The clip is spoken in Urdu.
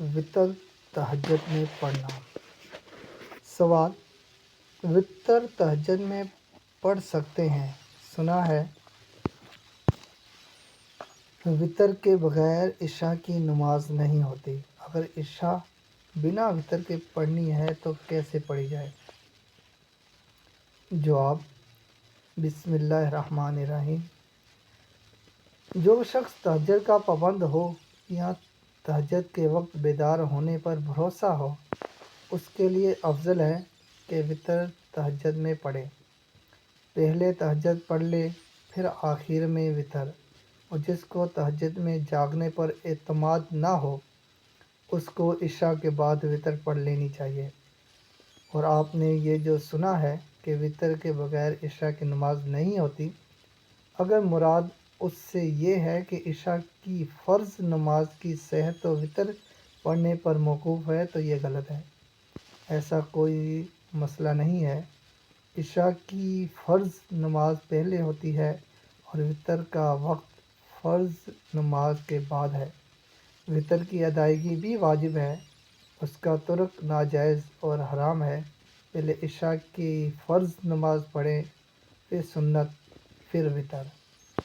وطر تہجد میں پڑھنا۔ سوال: وطر تہجد میں پڑھ سکتے ہیں؟ سنا ہے وطر کے بغیر عشاء کی نماز نہیں ہوتی۔ اگر عشاء بنا وطر کے پڑھنی ہے تو کیسے پڑھی جائے؟ جواب: بسم اللہ الرحمن الرحیم۔ جو شخص تہجد کا پابند ہو یا تہجد کے وقت بیدار ہونے پر بھروسہ ہو، اس کے لیے افضل ہے کہ وطر تہجد میں پڑھے۔ پہلے تہجد پڑھ لے، پھر آخر میں وطر۔ اور جس کو تہجد میں جاگنے پر اعتماد نہ ہو، اس کو عشاء کے بعد وطر پڑھ لینی چاہیے۔ اور آپ نے یہ جو سنا ہے کہ وطر کے بغیر عشاء کی نماز نہیں ہوتی، اگر مراد اس سے یہ ہے کہ عشاء کی فرض نماز کی صحت تو وطر پڑھنے پر موقوف ہے تو یہ غلط ہے۔ ایسا کوئی مسئلہ نہیں ہے۔ عشاء کی فرض نماز پہلے ہوتی ہے اور وطر کا وقت فرض نماز کے بعد ہے۔ وطر کی ادائیگی بھی واجب ہے، اس کا ترک ناجائز اور حرام ہے۔ پہلے عشاء کی فرض نماز پڑھیں، پھر سنت، پھر وطر۔